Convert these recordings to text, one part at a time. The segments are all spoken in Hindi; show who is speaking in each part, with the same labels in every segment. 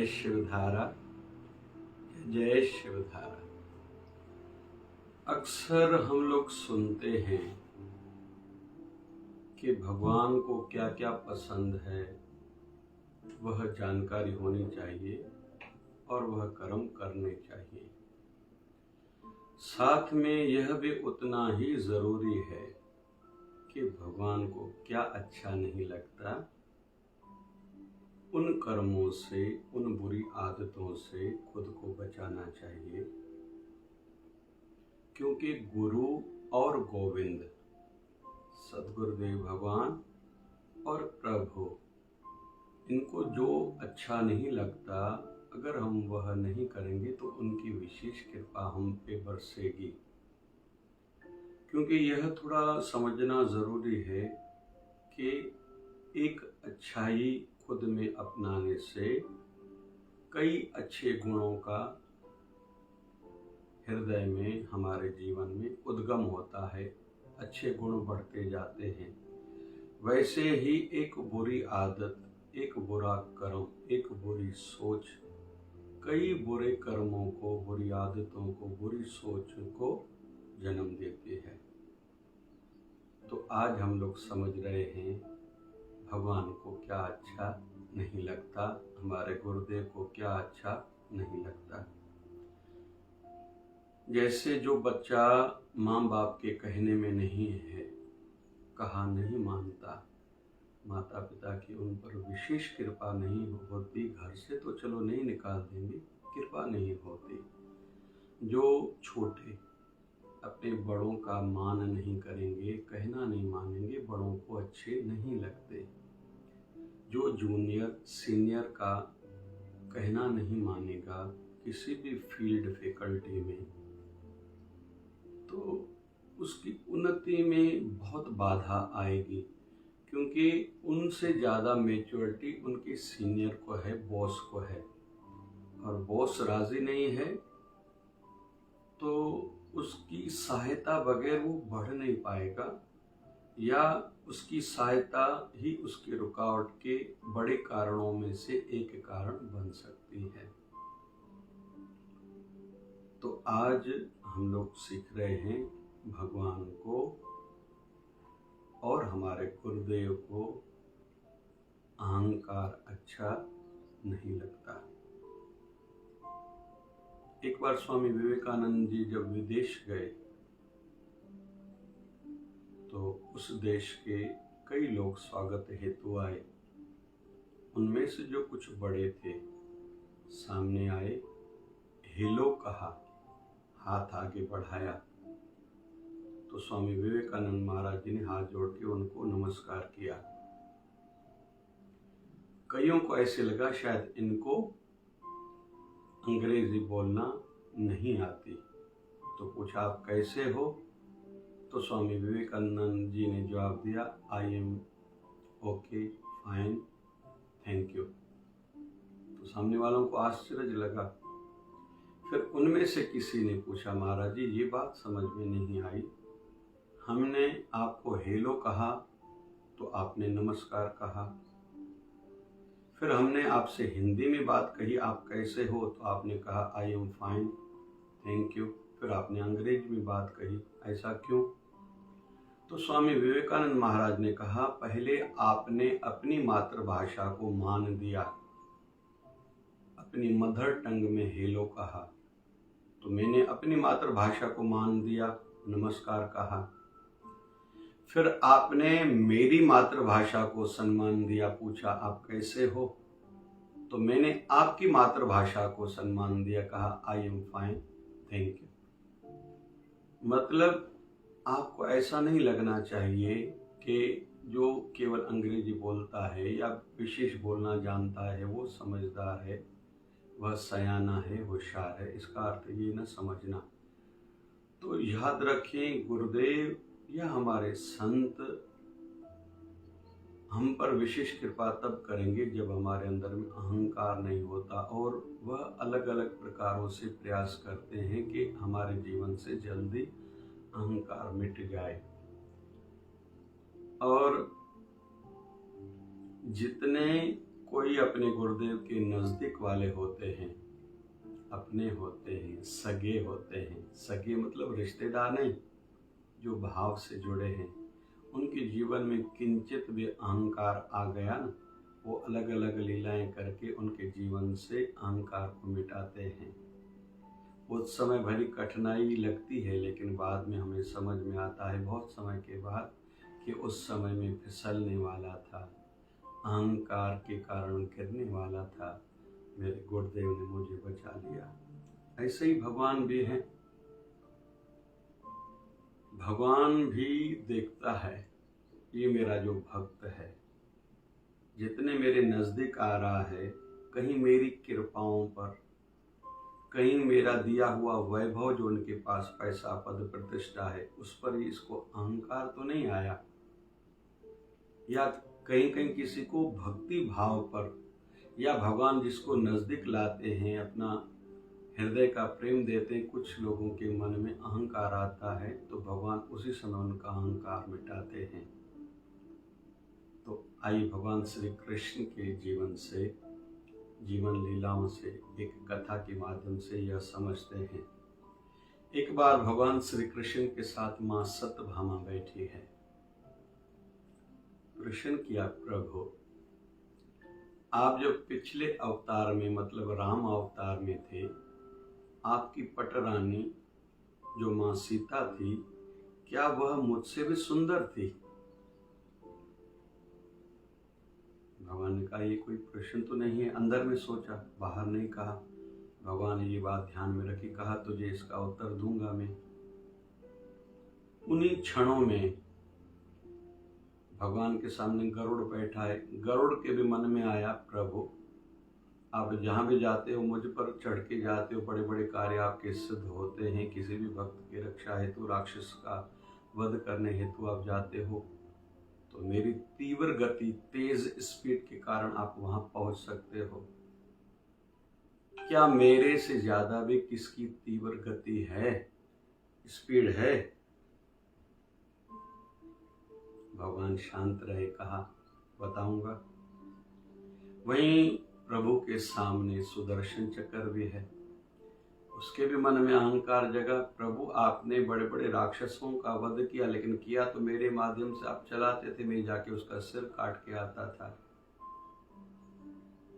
Speaker 1: शिवधारा, जय शिवधारा। अक्सर हम लोग सुनते हैं कि भगवान को क्या क्या पसंद है वह जानकारी होनी चाहिए और वह कर्म करने चाहिए। साथ में यह भी उतना ही जरूरी है कि भगवान को क्या अच्छा नहीं लगता, उन कर्मों से, उन बुरी आदतों से खुद को बचाना चाहिए। क्योंकि गुरु और गोविंद, सद्गुरुदेव भगवान और प्रभु, इनको जो अच्छा नहीं लगता, अगर हम वह नहीं करेंगे तो उनकी विशेष कृपा हम पे बरसेगी। क्योंकि यह थोड़ा समझना ज़रूरी है कि एक अच्छाई खुद में अपनाने से कई अच्छे गुणों का हृदय में, हमारे जीवन में उद्गम होता है, अच्छे गुण बढ़ते जाते हैं। वैसे ही एक बुरी आदत, एक बुरा कर्म, एक बुरी सोच कई बुरे कर्मों को, बुरी आदतों को, बुरी सोच को जन्म देती है। तो आज हम लोग समझ रहे हैं भगवान को क्या अच्छा नहीं लगता, हमारे गुरुदेव को क्या अच्छा नहीं लगता। जैसे जो बच्चा माँ बाप के कहने में नहीं है, कहा नहीं मानता, माता पिता की उन पर विशेष कृपा नहीं होती, घर से तो चलो नहीं निकाल देंगे, कृपा नहीं होती। जो छोटे अपने बड़ों का मान नहीं करेंगे, कहना नहीं मानेंगे, बड़ों को अच्छे नहीं लगते। जो जूनियर सीनियर का कहना नहीं मानेगा किसी भी फील्ड, फैकल्टी में, तो उसकी उन्नति में बहुत बाधा आएगी। क्योंकि उनसे ज़्यादा मैच्योरिटी उनके सीनियर को है, बॉस को है, और बॉस राजी नहीं है तो उसकी सहायता बगैर वो बढ़ नहीं पाएगा, या उसकी सहायता ही उसके रुकावट के बड़े कारणों में से एक कारण बन सकती है। तो आज हम लोग सीख रहे हैं भगवान को और हमारे गुरुदेव को अहंकार अच्छा नहीं लगता। एक बार स्वामी विवेकानंद जी जब विदेश गए तो उस देश के कई लोग स्वागत हेतु आए। उनमें से जो कुछ बड़े थे सामने आए, हेलो कहा, हाथ आगे बढ़ाया, तो स्वामी विवेकानंद महाराज जी ने हाथ जोड़ के उनको नमस्कार किया। कईयों को ऐसे लगा शायद इनको अंग्रेजी बोलना नहीं आती, तो पूछा आप कैसे हो? तो स्वामी विवेकानंद जी ने जवाब दिया, I am okay, fine, thank you. तो सामने वालों को आश्चर्य लगा। फिर उनमें से किसी ने पूछा, महाराज जी ये बात समझ में नहीं आई, हमने आपको हेलो कहा तो आपने नमस्कार कहा, फिर हमने आपसे हिंदी में बात कही आप कैसे हो तो आपने कहा I am fine, thank you, फिर आपने अंग्रेजी में बात कही, ऐसा क्यों? तो स्वामी विवेकानंद महाराज ने कहा, पहले आपने अपनी मातृभाषा को मान दिया, अपनी मदर टंग में हेलो कहा, तो मैंने अपनी मातृभाषा को मान दिया, नमस्कार कहा। फिर आपने मेरी मातृभाषा को सम्मान दिया, पूछा आप कैसे हो, तो मैंने आपकी मातृभाषा को सम्मान दिया, कहा I am fine, thank you. मतलब आपको ऐसा नहीं लगना चाहिए कि जो केवल अंग्रेजी बोलता है या विशेष बोलना जानता है वो समझदार है, वह सयाना है, होशियार है, इसका अर्थ ये न समझना। तो याद रखें, गुरुदेव या हमारे संत हम पर विशेष कृपा तब करेंगे जब हमारे अंदर में अहंकार नहीं होता और वह अलग अलग प्रकारों से प्रयास करते हैं कि हमारे जीवन से जल्दी अहंकार मिट जाए। और जितने कोई अपने गुरुदेव के नज़दीक वाले होते हैं, अपने होते हैं, सगे होते हैं। सगे मतलब रिश्तेदार नहीं, जो भाव से जुड़े हैं। उनके जीवन में किंचित भी अहंकार आ गया ना, वो अलग अलग लीलाएं करके उनके जीवन से अहंकार को मिटाते हैं। उस समय भली कठिनाई लगती है, लेकिन बाद में हमें समझ में आता है बहुत समय के बाद कि उस समय में फिसलने वाला था, अहंकार के कारण गिरने वाला था। मेरे गुरुदेव ने मुझे बचा लिया। ऐसे ही भगवान भी हैं। भगवान भी देखता है ये मेरा जो भक्त है, जितने मेरे नज़दीक आ रहा है, कहीं मेरी कृपाओं पर, कहीं मेरा दिया हुआ वैभव जो उनके पास पैसा पद प्रतिष्ठा है उस पर ही इसको अहंकार तो नहीं आया, या कहीं कहीं किसी को भक्ति भाव पर, या भगवान जिसको नज़दीक लाते हैं, अपना हृदय का प्रेम देते हैं, कुछ लोगों के मन में अहंकार आता है तो भगवान उसी समय उनका अहंकार मिटाते हैं। तो आइए भगवान श्री कृष्ण के जीवन से, जीवन लीलाओं से, एक कथा के माध्यम से यह समझते हैं। एक बार भगवान श्री कृष्ण के साथ माँ सत्यभामा बैठी है। प्रश्न किया, प्रभु आप जब पिछले अवतार में मतलब राम अवतार में थे, आपकी पटरानी जो माँ सीता थी, क्या वह मुझसे भी सुंदर थी? भगवान ने कहा ये कोई प्रश्न तो नहीं है। अंदर में सोचा, बाहर नहीं कहा। भगवान ने ये बात ध्यान में रखी, कहा तुझे इसका उत्तर दूंगा मैं। उन्हीं क्षणों में भगवान के सामने गरुड़ बैठा है। गरुड़ के भी मन में आया, प्रभु आप जहाँ भी जाते हो मुझ पर चढ़ के जाते हो, बड़े बड़े कार्य आपके सिद्ध होते हैं, किसी भी भक्त की रक्षा हेतु, राक्षस का वध करने हेतु आप जाते हो, तो मेरी तीव्र गति, तेज स्पीड के कारण आप वहां पहुंच सकते हो। क्या मेरे से ज्यादा भी किसकी तीव्र गति है, स्पीड है? भगवान शांत रहे, कहा बताऊंगा। वहीं प्रभु के सामने सुदर्शन चक्र भी है। उसके भी मन में अहंकार जगा, प्रभु आपने बड़े बड़े राक्षसों का वध किया, लेकिन किया तो मेरे माध्यम से आप चलाते थे, मैं जाके उसका सिर काट के आता था।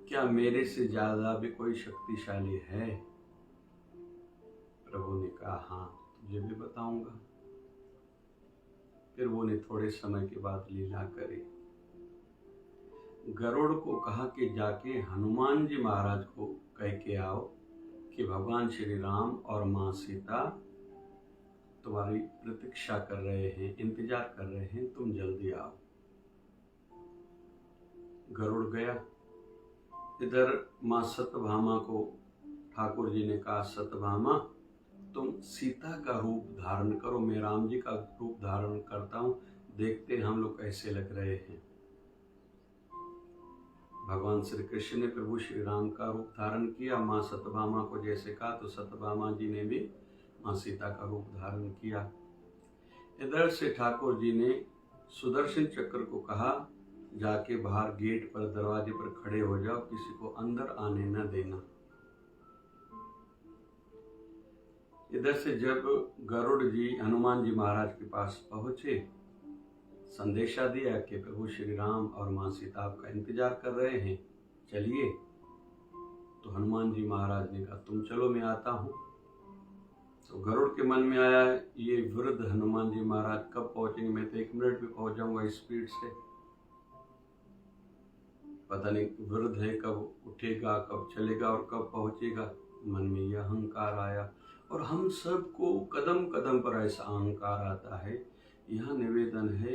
Speaker 1: क्या मेरे से ज्यादा भी कोई शक्तिशाली है? प्रभु ने कहा हाँ, तुझे भी बताऊंगा। फिर वो ने थोड़े समय के बाद लीला करी। गरुड़ को कहा कि जाके हनुमान जी महाराज को कह के आओ कि भगवान श्री राम और माँ सीता तुम्हारी प्रतीक्षा कर रहे हैं, इंतजार कर रहे हैं, तुम जल्दी आओ। गरुड़ गया। इधर माँ सत्यभामा को ठाकुर जी ने कहा, सत्यभामा तुम सीता का रूप धारण करो, मैं राम जी का रूप धारण करता हूँ, देखते हम लोग कैसे लग रहे हैं। भगवान श्री कृष्ण ने प्रभु श्री राम का रूप धारण किया। माँ सत्यभामा को जैसे कहा तो सत्यभामा जी ने भी माँ सीता का रूप धारण किया। इधर से ठाकुर जी ने सुदर्शन चक्र को कहा, जाके बाहर गेट पर, दरवाजे पर खड़े हो जाओ, किसी को अंदर आने न देना। इधर से जब गरुड़ जी हनुमान जी महाराज के पास पहुंचे, संदेशा दिया कि प्रभु श्री राम और माँ सीता आपका इंतजार कर रहे हैं, चलिए। तो हनुमान जी महाराज ने कहा तुम चलो, मैं आता हूँ। तो गरुड़ के मन में आया, ये वृद्ध हनुमान जी महाराज कब पहुंचेंगे, मैं तो 1 मिनट में पहुंच जाऊंगा स्पीड से, पता नहीं वृद्ध है, कब उठेगा, कब चलेगा और कब पहुंचेगा। मन में यह अहंकार आया। और हम सबको कदम कदम पर ऐसा अहंकार आता है। यह निवेदन है,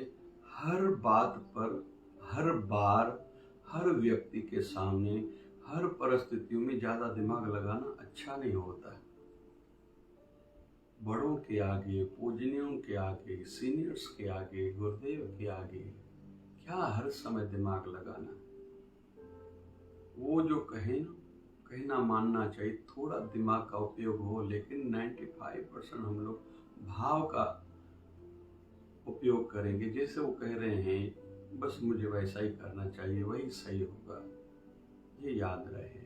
Speaker 1: हर बात पर, हर बार, हर व्यक्ति के सामने, हर परिस्थितियों में ज्यादा दिमाग लगाना अच्छा नहीं होता है। बड़ों के आगे, पूजनियों के आगे, सीनियर्स के आगे, गुरुदेव के आगे क्या हर समय दिमाग लगाना। वो जो कहे ना, कहना मानना चाहिए, थोड़ा दिमाग का उपयोग हो, लेकिन 95% हम लोग भाव का उपयोग करेंगे। जैसे वो कह रहे हैं बस मुझे वैसा ही करना चाहिए, वही सही होगा। ये याद रहे।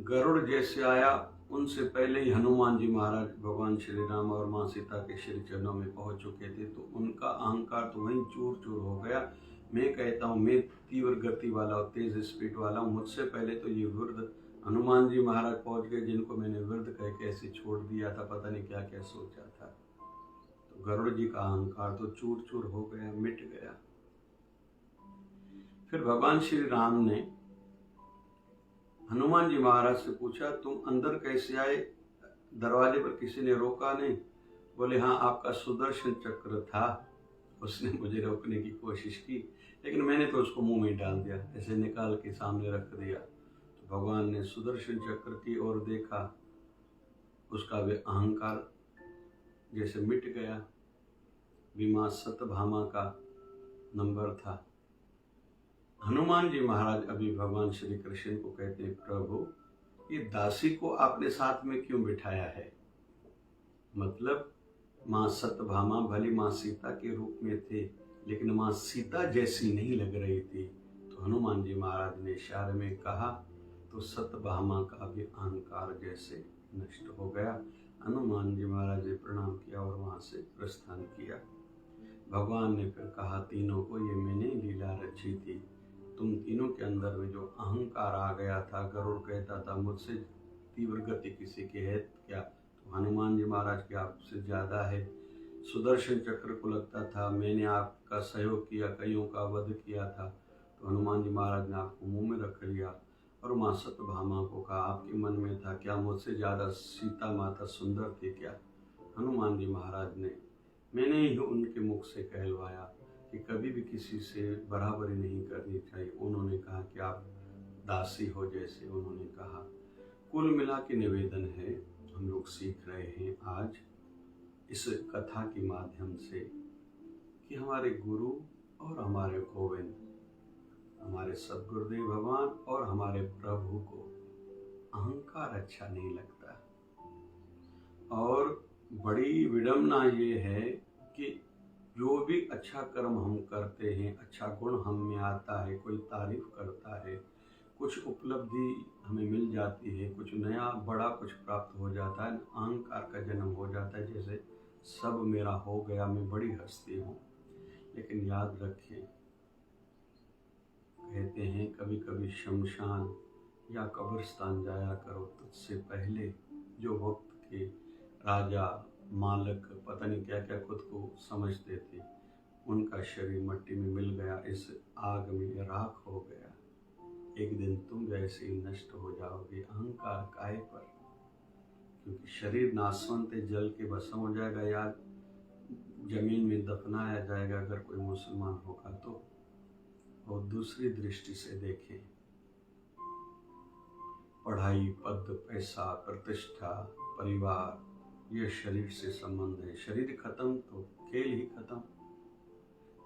Speaker 1: गरुड़ जैसे आया उनसे पहले ही हनुमान जी महाराज भगवान श्री राम और माँ सीता के श्री चरणों में पहुंच चुके थे, तो उनका अहंकार तो वहीं चूर चूर हो गया। मैं कहता हूँ मैं तीव्र गति वाला और तेज स्पीड वाला हूँ, मुझसे पहले तो ये वृद्ध हनुमान जी महाराज पहुंच गए, जिनको मैंने वृद्ध कह के ऐसे छोड़ दिया था, पता नहीं क्या क्या सोचा था। तो गरुड़ जी का अहंकार तो चूर चूर हो गया, मिट गया। फिर भगवान श्री राम ने हनुमान जी महाराज से पूछा, तुम अंदर कैसे आए? दरवाजे पर किसी ने रोका नहीं? बोले, हाँ, आपका सुदर्शन चक्र था, उसने मुझे रोकने की कोशिश की, लेकिन मैंने तो उसको मुंह में डाल दिया, ऐसे निकाल के सामने रख दिया। तो भगवान ने सुदर्शन चक्र की ओर देखा, उसका वे अहंकार जैसे मिट गया। बीमा सत्यभामा का नंबर था। हनुमान जी महाराज अभी भगवान श्री कृष्ण को कहते हैं, प्रभु ये दासी को आपने साथ में क्यों बिठाया है? मतलब माँ सत्यभामा भली माँ सीता के रूप में थे, लेकिन माँ सीता जैसी नहीं लग रही थी। तो हनुमान जी महाराज ने इशारे में कहा, तो सत्यभामा का भी अहंकार जैसे नष्ट हो गया। हनुमान जी महाराज ने प्रणाम किया और वहाँ से प्रस्थान किया। भगवान ने फिर कहा तीनों को, ये मैंने लीला रची थी, तुम तीनों के अंदर में जो अहंकार आ गया था, गरुड़ कहता था मुझसे तीव्र गति किसी की है क्या? तो हनुमान जी महाराज के आपसे ज़्यादा है। सुदर्शन चक्र को लगता था मैंने आपका सहयोग किया, कईयों का वध किया था, तो हनुमान जी महाराज ने आपको मुंह में रख लिया। और माँ सत्यभामा को कहा, आपके मन में था क्या मुझसे ज़्यादा सीता माता सुंदर थी क्या? हनुमान जी महाराज ने मैंने ही उनके मुख से कहलवाया कि कभी भी किसी से बराबरी नहीं करनी चाहिए। उन्होंने कहा कि आप दासी हो, जैसे उन्होंने कहा। कुल मिला के निवेदन है, हम लोग सीख रहे हैं आज इस कथा के माध्यम से कि हमारे गुरु और हमारे गोविंद, हमारे सद्गुरुदेव भगवान और हमारे प्रभु को अहंकार अच्छा नहीं लगता। और बड़ी विडम्बना ये है कि जो भी अच्छा कर्म हम करते हैं, अच्छा गुण हम में आता है, कोई तारीफ करता है, कुछ उपलब्धि हमें मिल जाती है, कुछ नया बड़ा कुछ प्राप्त हो जाता है, अहंकार का जन्म हो जाता है, जैसे सब मेरा हो गया, मैं बड़ी हस्ती हूँ। लेकिन याद रखें, कहते हैं कभी कभी शमशान या कब्रिस्तान जाया करो, तुझसे पहले जो वक्त के राजा मालिक पता नहीं क्या क्या खुद को समझते थे, उनका शरीर मिट्टी में मिल गया, इस आग में राख हो गया। एक दिन तुम वैसे ही नष्ट हो जाओगे, अहंकार काहे पर? क्योंकि शरीर नाशवंत है, जल के भस्म हो जाएगा या जमीन में दफनाया जाएगा अगर कोई मुसलमान होगा तो। और दूसरी दृष्टि से देखें, पढ़ाई, पद, पैसा, प्रतिष्ठा, परिवार, ये शरीर से संबंध है। शरीर खत्म तो खेल ही खत्म।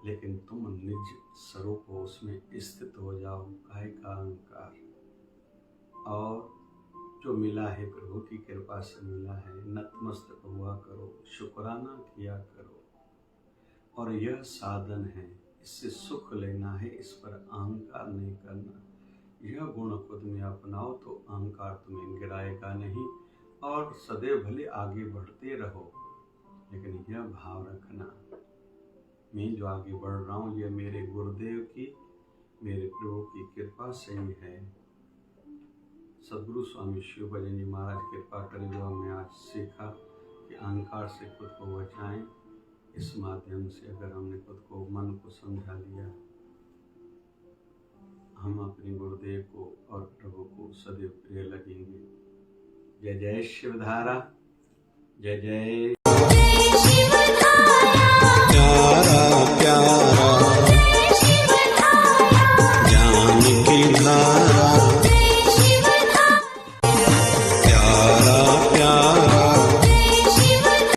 Speaker 1: लेकिन तुम निज स्वरूप हो, उसमें स्थित हो जाओ, काहे का अहंकार। और जो मिला है प्रभु की कृपा से मिला है, नतमस्तक हुआ करो, शुक्राना किया करो। और यह साधन है, इससे सुख लेना है, इस पर अहंकार नहीं करना। यह गुण खुद में अपनाओ तो अहंकार तुम्हें गिराएगा नहीं और सदैव भले आगे बढ़ते रहो। लेकिन यह भाव रखना, मैं जो आगे बढ़ रहा हूँ यह मेरे गुरुदेव की, मेरे प्रभु की कृपा से ही है। सद्गुरु स्वामी शिव भजन जी महाराज कृपा करें, जो हमने आज सीखा कि अहंकार से खुद को बचाएं। इस माध्यम से अगर हमने खुद को, मन को समझा लिया, हम अपने गुरुदेव को और प्रभु को सदैव प्रिय लगेंगे। जय जय शिवधारा, जय जय
Speaker 2: प्यारा प्यारा